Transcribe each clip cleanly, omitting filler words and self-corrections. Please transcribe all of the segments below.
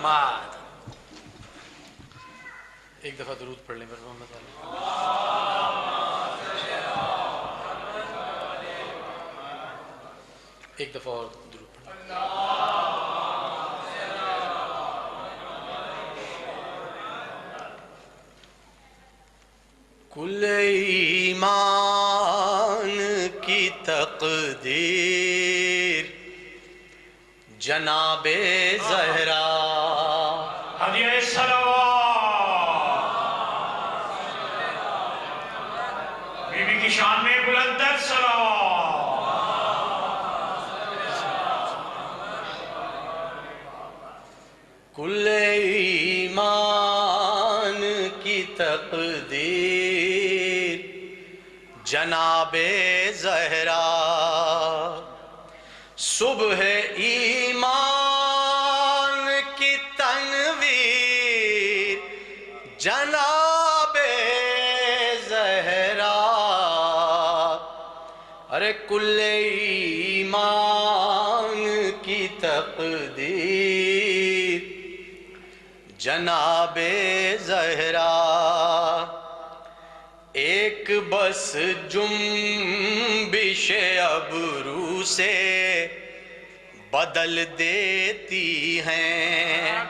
محمد. ایک دفعہ درود پڑھ لیں پر محمد علیہ. ایک دفعہ اور درود پڑھ لیں. کل ایمان کی تقدیر جناب زہرا ہدیہ صلوات بی بی کی شان میں بلندر صلوات. کل ایمان کی تقدیر جناب زہرا صبح ایمان کی تنویر جناب زہرا. ارے کل ایمان کی تقدیر جناب زہرا. ایک بس جنبش ابرو سے بدل دیتی ہیں.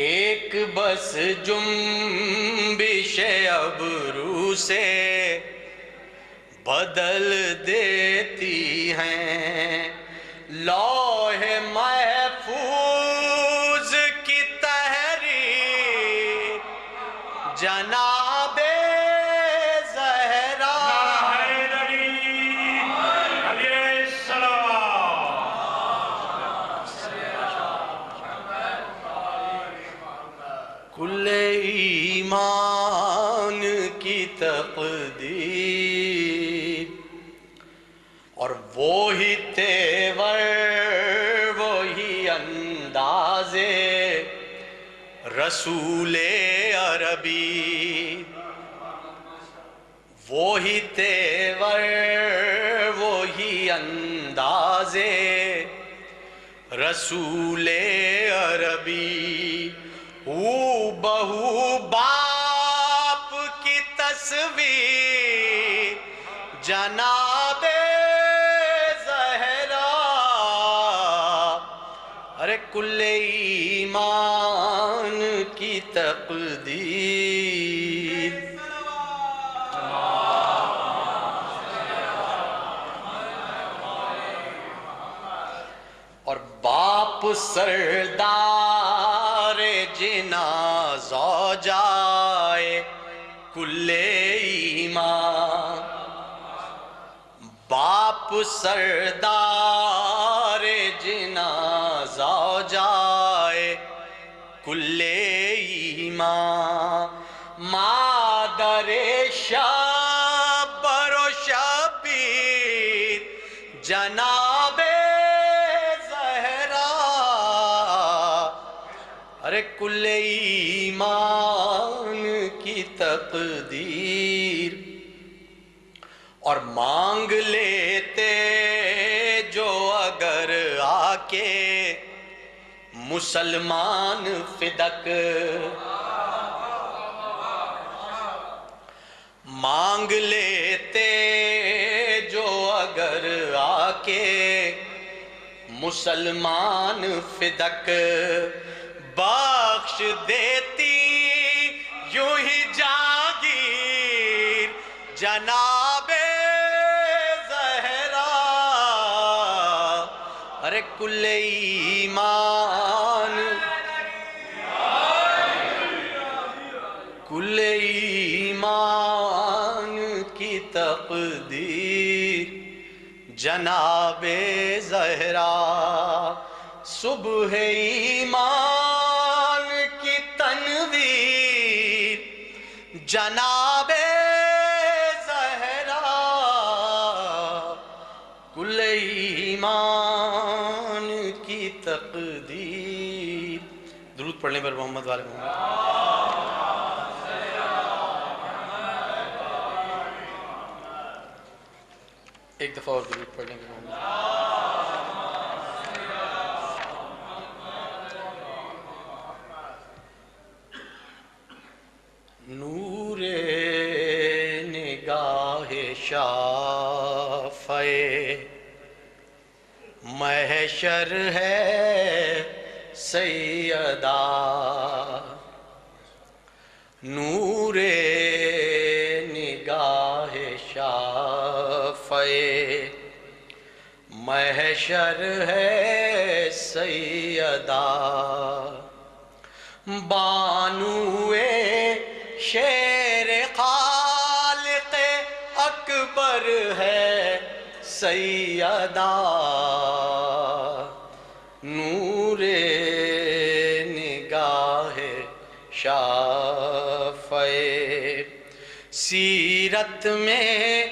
ایک بس جنبش ابرو سے بدل دیتی ہیں. لوح محفوظ کی تحریر جناب زہرا. کل ایمان کی تقدیر اور وہی تیور وہی انداز رسول عربی. وہی تیور وہی انداز رسول عربی. بہو باپ کی تصویر جناب زہرا. ارے کل ایمان کی تقدیر اور باپ سردار جنازہ جائے کل ایمان. باپ سردار جنازہ جائے کل ایمان. مادر شبر و شبیر جناب زہرا. ارے کل ایمان کی تقدیر اور مانگ لیتے جو اگر آ کے مسلمان فدق. مانگ لیتے جو اگر آ کے مسلمان فدق. بخش دیتی یوں ہی جاگیر جناب زہرا. ارے کل ایمان کل ایمان کی تقدیر جناب زہرا. صبح ایمان کی تنویر جناب زہرا. کل ایمان کی تقدیر. درود پڑھنے پر محمد والے محمد. ایک دفعہ اور درود پڑھنے پر محمد. شافع محشر ہے سیدہ نور نگاہ شافع محشر ہے سیدہ بانوے شیر خالق اکبر ہے سیدہ نور نگاہ شافع سیرت میں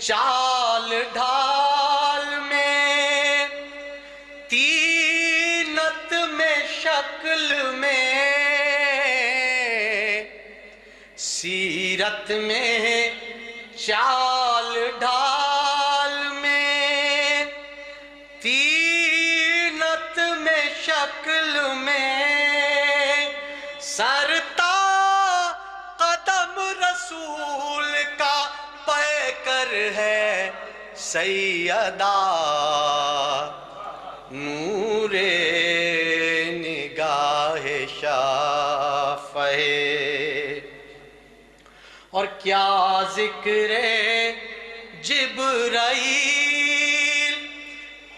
چال ڈھال میں تینت میں شکل میں سیرت میں چال ڈھال میں تینت میں شکل میں سرتا قدم رسول کا پیکر ہے سیدہ نور نگاہ شافع اور کیا ذکر جبرائیل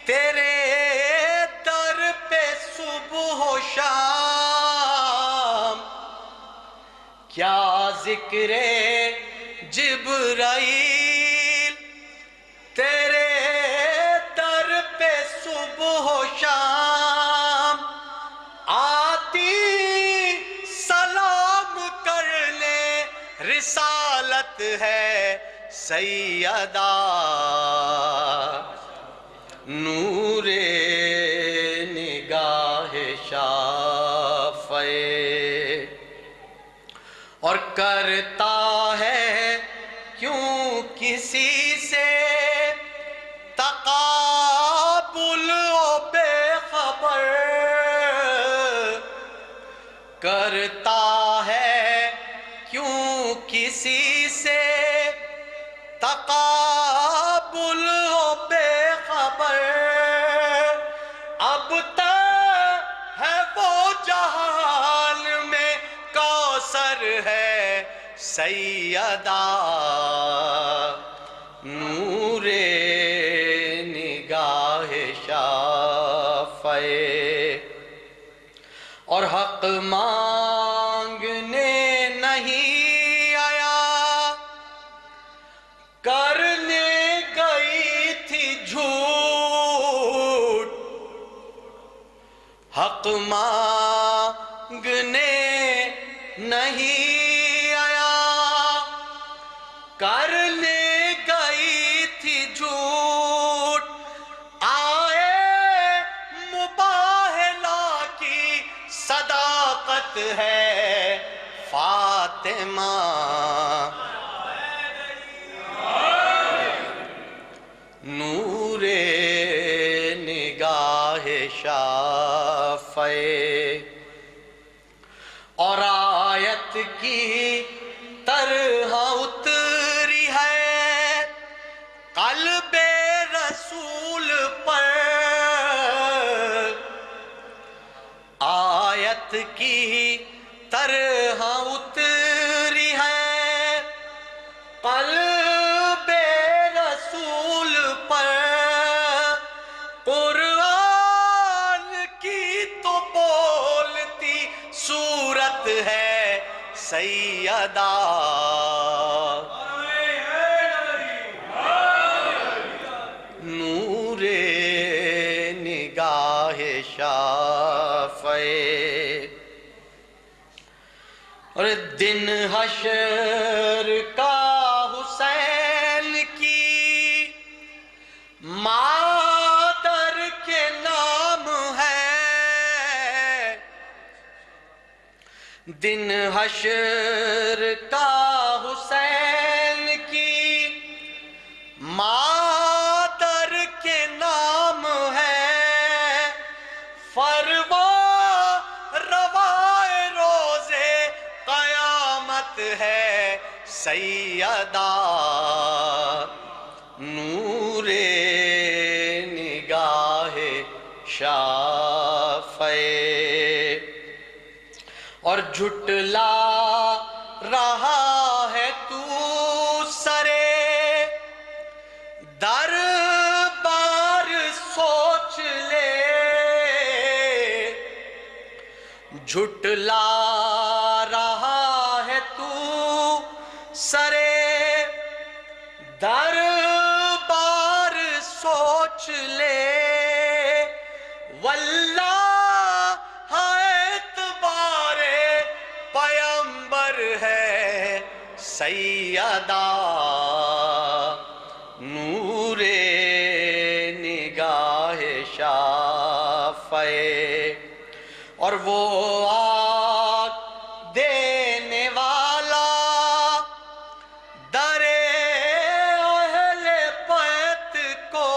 تیرے در پہ صبح و شام کیا ذکر جبرائیل تیرے در پہ صبح و شام آتی سلام کرنے رسالت ہے سیدہ نور نگاہ شافع اور کرتا ہے کیوں کسی سے تقابل و بے خبر کرتا ہے کیوں کسی سے تقابل و بے خبر اب تک ہے وہ جہان میں کوثر ہے سیدہ نور نگاہ شافع اور حق مانگنے نہیں آیا کرنے گئی تھی جھوٹ حق مانگنے نہیں آیا کرنے گئی تھی جھوٹ آئے مباہلہ کی صداقت ہے فاطمہ نور نگاہ شافع اور آیت کی طرح اتری ہے قلب رسول پر آیت کی طرح اتری ہے قلب رسول پر قرآن کی تو بولتی صورت ہے سیدہ نور نگاہ شافع اور دن حشر کا حسین کی مادر کے نام ہے دن حشر کا حسین کی مادر کے نام ہے فرما روائے روزے قیامت ہے سیدہ نور نگاہ شافع اور جھٹلا رہا ہے تو سرے دربار سوچ لے جھٹلا رہا ہے تو سرے دربار سوچ لے واللہ اعتبار پیمبر ہے سیدہ نور نگاہ شافع اور وہ آگ دینے والا در اہل بیت کو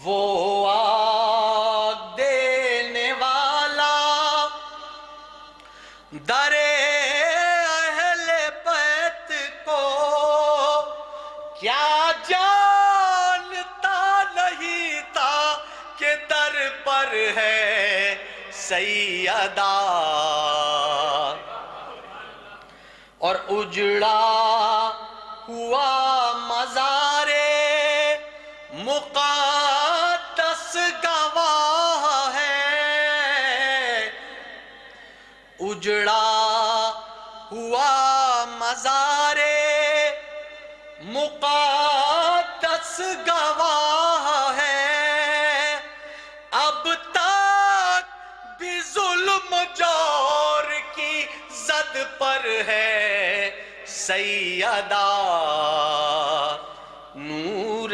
وہ آگ دینے والا در اہل بیت کو کیا جانتا نہیں تھا کہ در پر ہے سیدہ اور اجڑا ہوا مزار مقدس گواہ ہے اجڑا ہوا مزار مقدس گواہ ہے اب تک بھی ظلم جور کی زد پر ہے سیدہ نور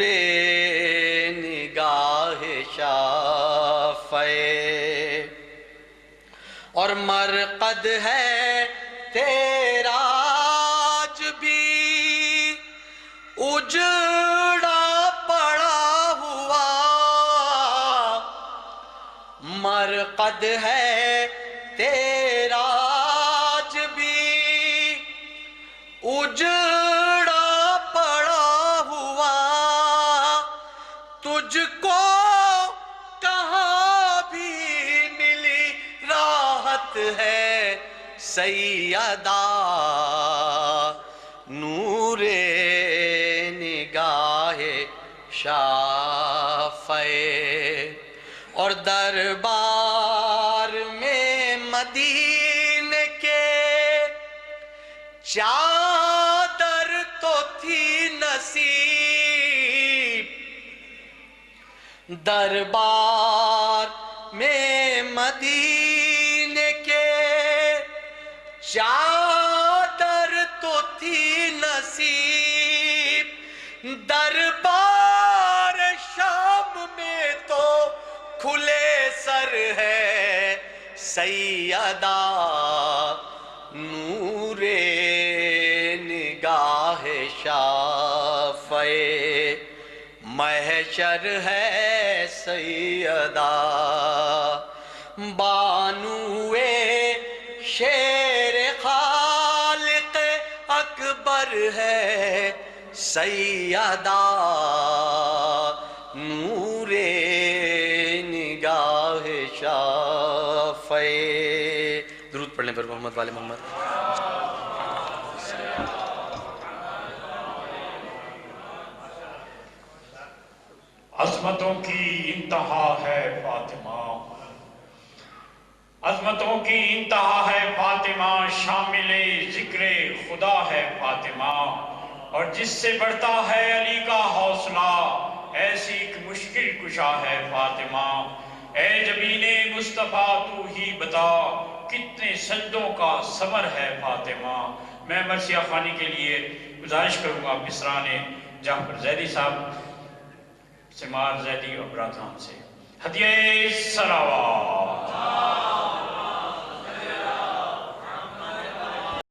نگاہ شافع اور مرقد ہے تیرا آج بھی اجڑا پڑا ہوا مرقد ہے تیرا آج بھی اجڑا پڑا ہوا تجھ کو کہاں بھی ملی راحت ہے سیدہ نور نگاہ شافع اور دربار میں مدینے کے چادر تو تھی نصیب دربار میں مدینے کے چادر تو تھی نصیب دربار شام میں تو کھلے سر ہے سیدہ نور نگاہ شافع محشر ہے سیدہ بانوے شیر خالق اکبر ہے سیدہ نور نگاہ شافع درود پڑھنے پر محمد والے محمد عظمتوں کی انتہا ہے فاطمہ عظمتوں کی انتہا ہے فاطمہ شامل ذکر خدا ہے فاطمہ اور جس سے بڑھتا ہے علی کا حوصلہ ایسی ایک مشکل کشا ہے فاطمہ اے جبین مصطفیٰ تو ہی بتا کتنے سجدوں کا ثمر ہے فاطمہ میں مرثیہ خوانی کے لیے گزارش کروں گا مصران جعفر زیدی صاحب سمار زیدی اور برادران سے ہدیہ صلوات